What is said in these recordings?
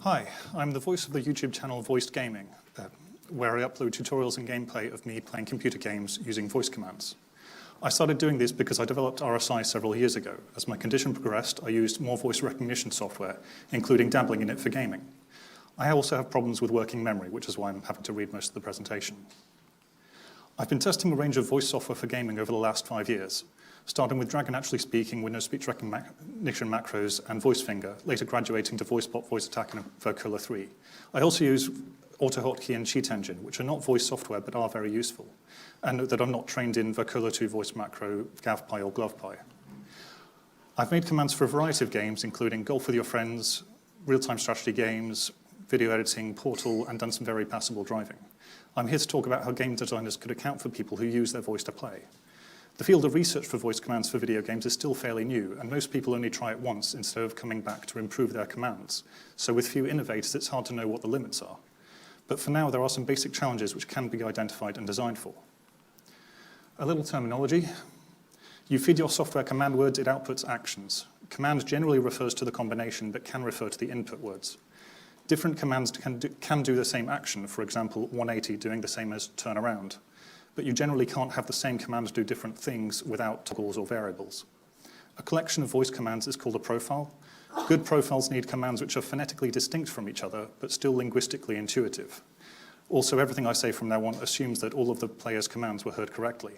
Hi, I'm the voice of the YouTube channel Voiced Gaming, where I upload tutorials and gameplay of me playing computer games using voice commands. I started doing this because I developed RSI several years ago. As my condition progressed, I used more voice recognition software, including dabbling in it for gaming. I also have problems with working memory, which is why I'm having to read most of the presentation. I've been testing a range of voice software for gaming over the last 5 years, starting with Dragon Naturally Speaking, Windows Speech Recognition macros, and VoiceFinger, later graduating to VoiceBot, VoiceAttack, and Vocula 3. I also use AutoHotkey and Cheat Engine, which are not voice software but are very useful, and note that I'm not trained in Vocula 2 voice macro, GavPi, or GlovePi. I've made commands for a variety of games, including Golf with Your Friends, real-time strategy games, video editing, Portal, and done some very passable driving. I'm here to talk about how game designers could account for people who use their voice to play. The field of research for voice commands for video games is still fairly new, and most people only try it once instead of coming back to improve their commands. So with few innovators, it's hard to know what the limits are. But for now, there are some basic challenges which can be identified and designed for. A little terminology. You feed your software command words, it outputs actions. Command generally refers to the combination, but can refer to the input words. Different commands can do the same action, for example, 180 doing the same as turn around. But you generally can't have the same commands do different things without toggles or variables. A collection of voice commands is called a profile. Good profiles need commands which are phonetically distinct from each other, but still linguistically intuitive. Also, everything I say from now on assumes that all of the player's commands were heard correctly.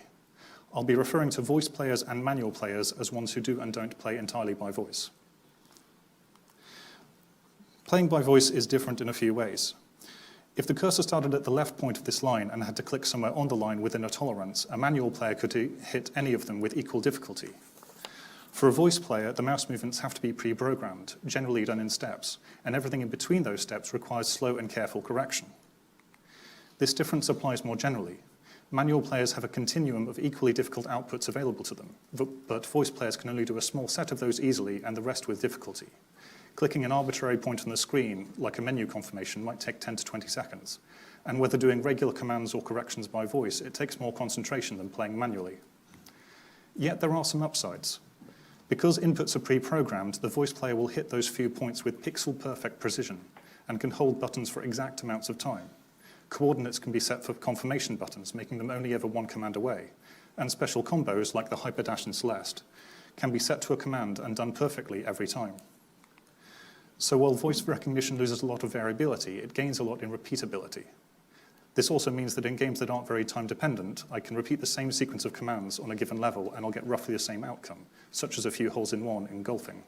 I'll be referring to voice players and manual players as ones who do and don't play entirely by voice. Playing by voice is different in a few ways. If the cursor started at the left point of this line and had to click somewhere on the line within a tolerance, a manual player could hit any of them with equal difficulty. For a voice player, the mouse movements have to be pre-programmed, generally done in steps, and everything in between those steps requires slow and careful correction. This difference applies more generally. Manual players have a continuum of equally difficult outputs available to them, but voice players can only do a small set of those easily and the rest with difficulty. Clicking an arbitrary point on the screen, like a menu confirmation, might take 10 to 20 seconds. And whether doing regular commands or corrections by voice, it takes more concentration than playing manually. Yet there are some upsides. Because inputs are pre-programmed, the voice player will hit those few points with pixel-perfect precision and can hold buttons for exact amounts of time. Coordinates can be set for confirmation buttons, making them only ever one command away. And special combos, like the hyperdash in Celeste, can be set to a command and done perfectly every time. So while voice recognition loses a lot of variability, it gains a lot in repeatability. This also means that in games that aren't very time-dependent, I can repeat the same sequence of commands on a given level and I'll get roughly the same outcome, such as a few holes in one in golfing.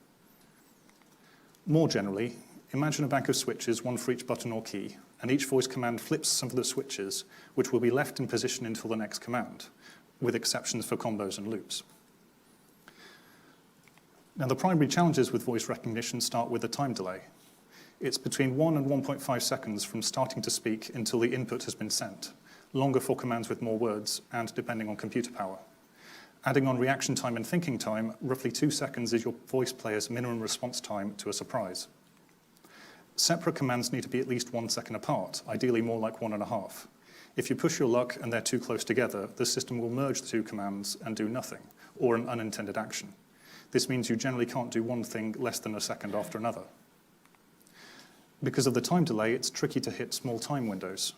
More generally, imagine a bank of switches, one for each button or key, and each voice command flips some of the switches, which will be left in position until the next command, with exceptions for combos and loops. Now, the primary challenges with voice recognition start with the time delay. It's between 1 and 1.5 seconds from starting to speak until the input has been sent, longer for commands with more words, and depending on computer power. Adding on reaction time and thinking time, roughly 2 seconds is your voice player's minimum response time to a surprise. Separate commands need to be at least 1 second apart, ideally more like 1.5. If you push your luck and they're too close together, the system will merge the two commands and do nothing, or an unintended action. This means you generally can't do one thing less than a second after another. Because of the time delay, it's tricky to hit small time windows.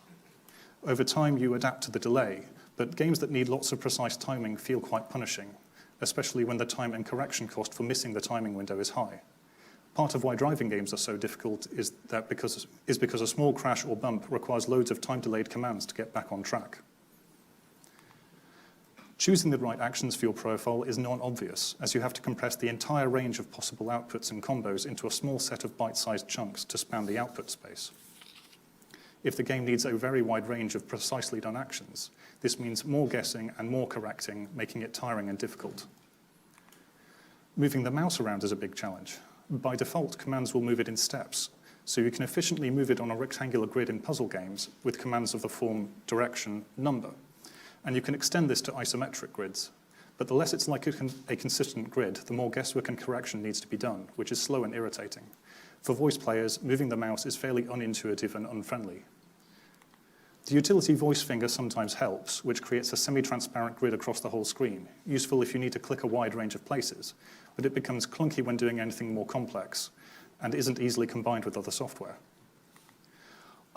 Over time, you adapt to the delay, but games that need lots of precise timing feel quite punishing, especially when the time and correction cost for missing the timing window is high. Part of why driving games are so difficult is because a small crash or bump requires loads of time-delayed commands to get back on track. Choosing the right actions for your profile is not obvious, as you have to compress the entire range of possible outputs and combos into a small set of bite-sized chunks to span the output space. If the game needs a very wide range of precisely done actions, this means more guessing and more correcting, making it tiring and difficult. Moving the mouse around is a big challenge. By default, commands will move it in steps, so you can efficiently move it on a rectangular grid in puzzle games with commands of the form direction, number. And you can extend this to isometric grids. But the less it's like a consistent grid, the more guesswork and correction needs to be done, which is slow and irritating. For voice players, moving the mouse is fairly unintuitive and unfriendly. The utility VoiceFinger sometimes helps, which creates a semi-transparent grid across the whole screen, useful if you need to click a wide range of places, but it becomes clunky when doing anything more complex, and isn't easily combined with other software.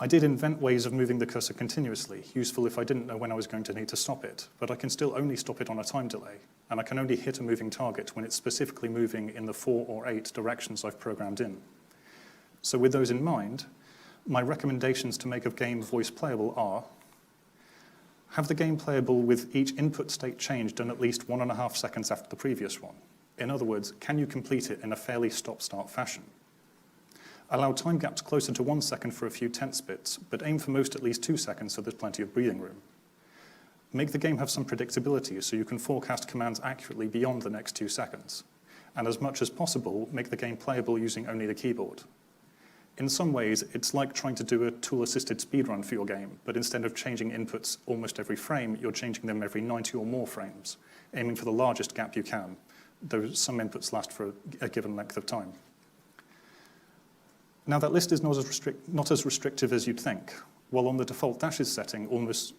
I did invent ways of moving the cursor continuously, useful if I didn't know when I was going to need to stop it, but I can still only stop it on a time delay, and I can only hit a moving target when it's specifically moving in the 4 or 8 directions I've programmed in. So with those in mind, my recommendations to make a game voice playable are: have the game playable with each input state change done at least 1.5 seconds after the previous one. In other words, can you complete it in a fairly stop-start fashion? Allow time gaps closer to 1 second for a few tense bits, but aim for most at least 2 seconds so there's plenty of breathing room. Make the game have some predictability so you can forecast commands accurately beyond the next 2 seconds. And as much as possible, make the game playable using only the keyboard. In some ways, it's like trying to do a tool-assisted speedrun for your game, but instead of changing inputs almost every frame, you're changing them every 90 or more frames, aiming for the largest gap you can, though some inputs last for a given length of time. Now, that list is not as restrictive as you'd think. While on the default dashes setting, almost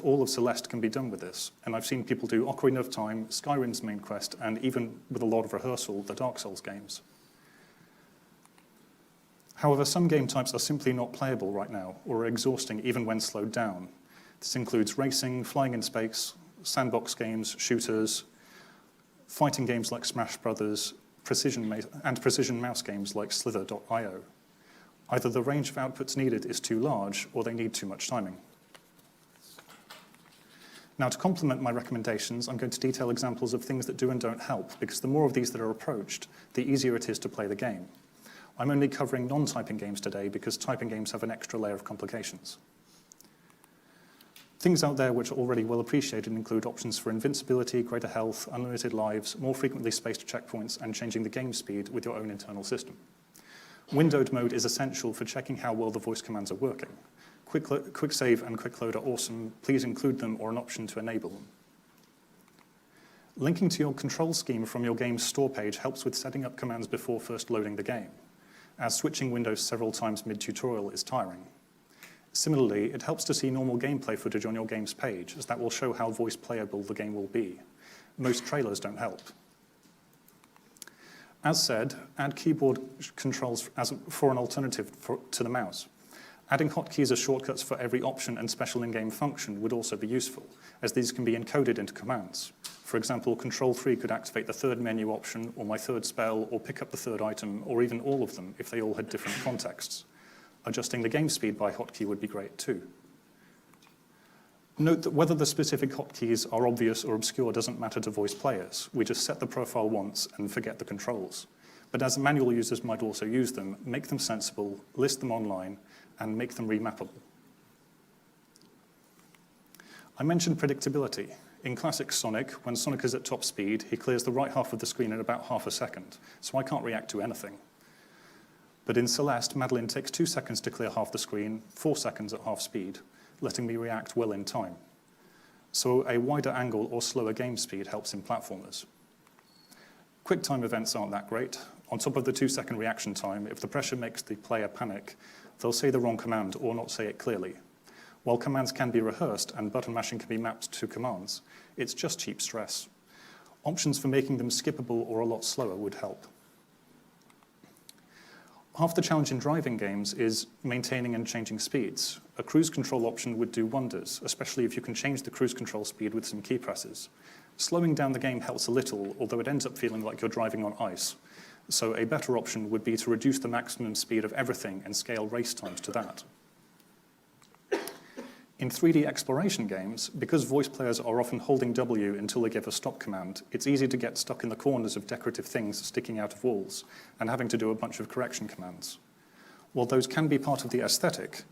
all of Celeste can be done with this, and I've seen people do Ocarina of Time, Skyrim's main quest, and even with a lot of rehearsal, the Dark Souls games. However, some game types are simply not playable right now, or are exhausting even when slowed down. This includes racing, flying in space, sandbox games, shooters, fighting games like Smash Brothers, precision mouse games like Slither.io. Either the range of outputs needed is too large, or they need too much timing. Now, to complement my recommendations, I'm going to detail examples of things that do and don't help, because the more of these that are approached, the easier it is to play the game. I'm only covering non-typing games today because typing games have an extra layer of complications. Things out there which are already well appreciated include options for invincibility, greater health, unlimited lives, more frequently spaced checkpoints, and changing the game speed with your own internal system. Windowed mode is essential for checking how well the voice commands are working. Quick save and quick load are awesome. Please include them or an option to enable them. Linking to your control scheme from your game's store page helps with setting up commands before first loading the game, as switching windows several times mid-tutorial is tiring. Similarly, it helps to see normal gameplay footage on your game's page, as that will show how voice playable the game will be. Most trailers don't help. As said, add keyboard controls for an alternative to the mouse. Adding hotkeys as shortcuts for every option and special in-game function would also be useful, as these can be encoded into commands. For example, Control 3 could activate the third menu option, or my third spell, or pick up the third item, or even all of them if they all had different contexts. Adjusting the game speed by hotkey would be great too. Note that whether the specific hotkeys are obvious or obscure doesn't matter to voice players. We just set the profile once and forget the controls. But as manual users might also use them, make them sensible, list them online, and make them remappable. I mentioned predictability. In classic Sonic, when Sonic is at top speed, he clears the right half of the screen in about half a second, so I can't react to anything. But in Celeste, Madeline takes 2 seconds to clear half the screen, 4 seconds at half speed, letting me react well in time. So a wider angle or slower game speed helps in platformers. QuickTime events aren't that great. On top of the 2-second reaction time, if the pressure makes the player panic, they'll say the wrong command or not say it clearly. While commands can be rehearsed and button mashing can be mapped to commands, it's just cheap stress. Options for making them skippable or a lot slower would help. Half the challenge in driving games is maintaining and changing speeds. A cruise control option would do wonders, especially if you can change the cruise control speed with some key presses. Slowing down the game helps a little, although it ends up feeling like you're driving on ice. So a better option would be to reduce the maximum speed of everything and scale race times to that. In 3D exploration games, because voice players are often holding W until they give a stop command, it's easy to get stuck in the corners of decorative things sticking out of walls and having to do a bunch of correction commands. While those can be part of the aesthetic,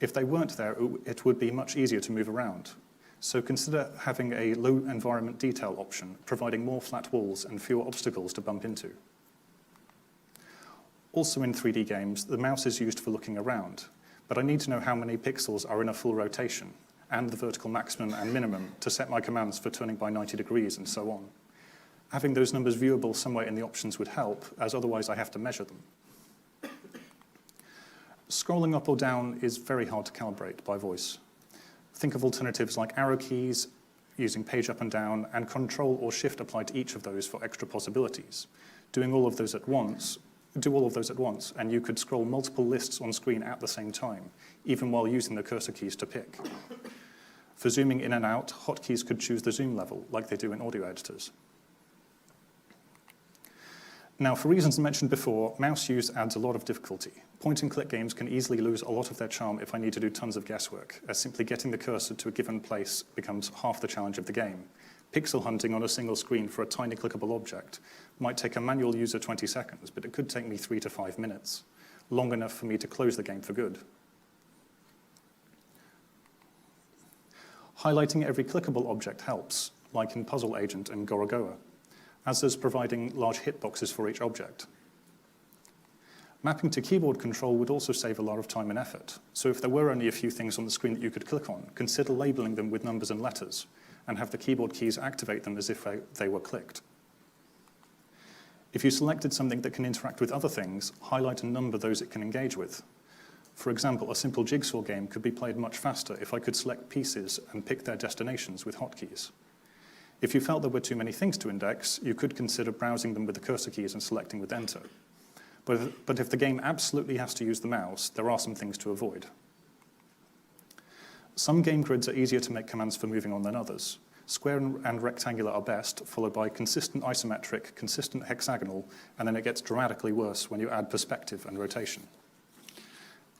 if they weren't there, it would be much easier to move around. So consider having a low environment detail option, providing more flat walls and fewer obstacles to bump into. Also in 3D games, the mouse is used for looking around, but I need to know how many pixels are in a full rotation, and the vertical maximum and minimum to set my commands for turning by 90 degrees and so on. Having those numbers viewable somewhere in the options would help, as otherwise I have to measure them. Scrolling up or down is very hard to calibrate by voice. Think of alternatives like arrow keys, using page up and down, and Control or Shift applied to each of those for extra possibilities. Doing all of those at once do all of those at once, and you could scroll multiple lists on screen at the same time, even while using the cursor keys to pick. For zooming in and out, hotkeys could choose the zoom level, like they do in audio editors. Now, for reasons mentioned before, mouse use adds a lot of difficulty. Point-and-click games can easily lose a lot of their charm if I need to do tons of guesswork, as simply getting the cursor to a given place becomes half the challenge of the game. Pixel hunting on a single screen for a tiny clickable object might take a manual user 20 seconds, but it could take me 3 to 5 minutes, long enough for me to close the game for good. Highlighting every clickable object helps, like in Puzzle Agent and Gorogoa, as does providing large hitboxes for each object. Mapping to keyboard control would also save a lot of time and effort. So if there were only a few things on the screen that you could click on, consider labeling them with numbers and letters, and have the keyboard keys activate them as if they were clicked. If you selected something that can interact with other things, highlight and number those it can engage with. For example, a simple jigsaw game could be played much faster if I could select pieces and pick their destinations with hotkeys. If you felt there were too many things to index, you could consider browsing them with the cursor keys and selecting with Enter. But if the game absolutely has to use the mouse, there are some things to avoid. Some game grids are easier to make commands for moving on than others. Square and rectangular are best, followed by consistent isometric, consistent hexagonal, and then it gets dramatically worse when you add perspective and rotation.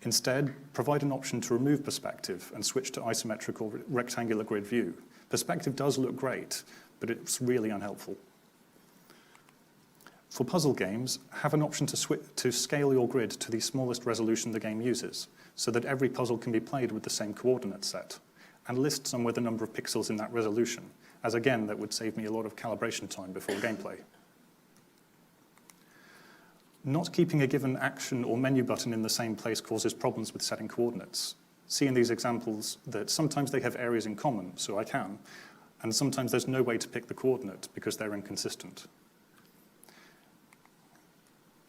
Instead, provide an option to remove perspective and switch to isometric or rectangular grid view. Perspective does look great, but it's really unhelpful. For puzzle games, have an option to scale your grid to the smallest resolution the game uses, so that every puzzle can be played with the same coordinate set, and list somewhere the number of pixels in that resolution, as again, that would save me a lot of calibration time before gameplay. Not keeping a given action or menu button in the same place causes problems with setting coordinates. See in these examples that sometimes they have areas in common, so I can, and sometimes there's no way to pick the coordinate because they're inconsistent.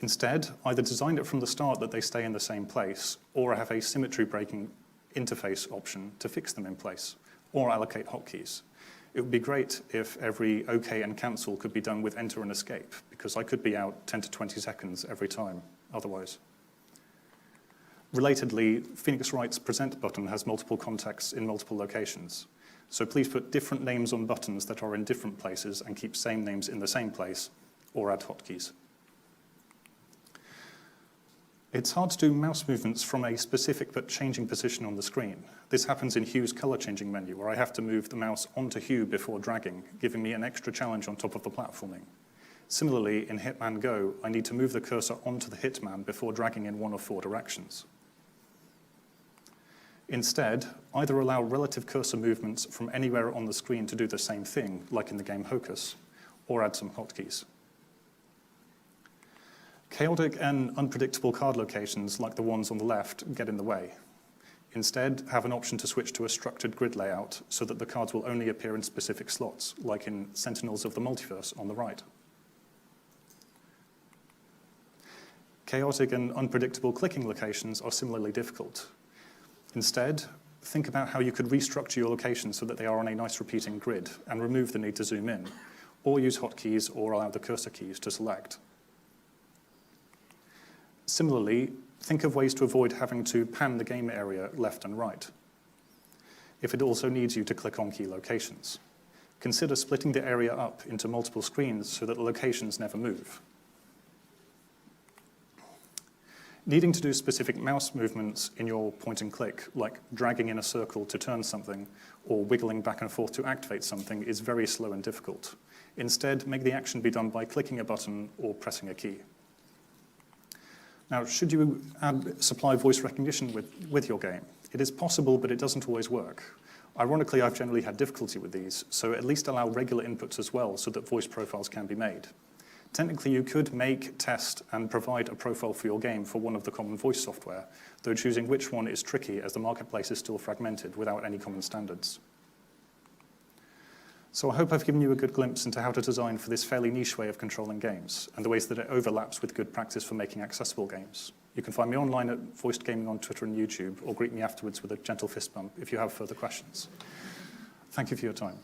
Instead, either design it from the start that they stay in the same place, or have a symmetry breaking interface option to fix them in place, or allocate hotkeys. It would be great if every OK and cancel could be done with enter and escape, because I could be out 10 to 20 seconds every time otherwise. Relatedly, Phoenix Wright's present button has multiple contexts in multiple locations. So please put different names on buttons that are in different places and keep same names in the same place, or add hotkeys. It's hard to do mouse movements from a specific but changing position on the screen. This happens in Hue's color changing menu, where I have to move the mouse onto Hue before dragging, giving me an extra challenge on top of the platforming. Similarly, in Hitman Go, I need to move the cursor onto the hitman before dragging in one of 4 directions. Instead, either allow relative cursor movements from anywhere on the screen to do the same thing, like in the game Hocus, or add some hotkeys. Chaotic and unpredictable card locations, like the ones on the left, get in the way. Instead, have an option to switch to a structured grid layout so that the cards will only appear in specific slots, like in Sentinels of the Multiverse on the right. Chaotic and unpredictable clicking locations are similarly difficult. Instead, think about how you could restructure your locations so that they are on a nice repeating grid and remove the need to zoom in, or use hotkeys or allow the cursor keys to select. Similarly, think of ways to avoid having to pan the game area left and right, if it also needs you to click on key locations. Consider splitting the area up into multiple screens so that the locations never move. Needing to do specific mouse movements in your point and click, like dragging in a circle to turn something or wiggling back and forth to activate something, is very slow and difficult. Instead, make the action be done by clicking a button or pressing a key. Now, should you supply voice recognition with your game? It is possible, but it doesn't always work. Ironically, I've generally had difficulty with these, so at least allow regular inputs as well so that voice profiles can be made. Technically, you could make, test, and provide a profile for your game for one of the common voice software, though choosing which one is tricky as the marketplace is still fragmented without any common standards. So I hope I've given you a good glimpse into how to design for this fairly niche way of controlling games, and the ways that it overlaps with good practice for making accessible games. You can find me online at Voiced Gaming on Twitter and YouTube, or greet me afterwards with a gentle fist bump if you have further questions. Thank you for your time.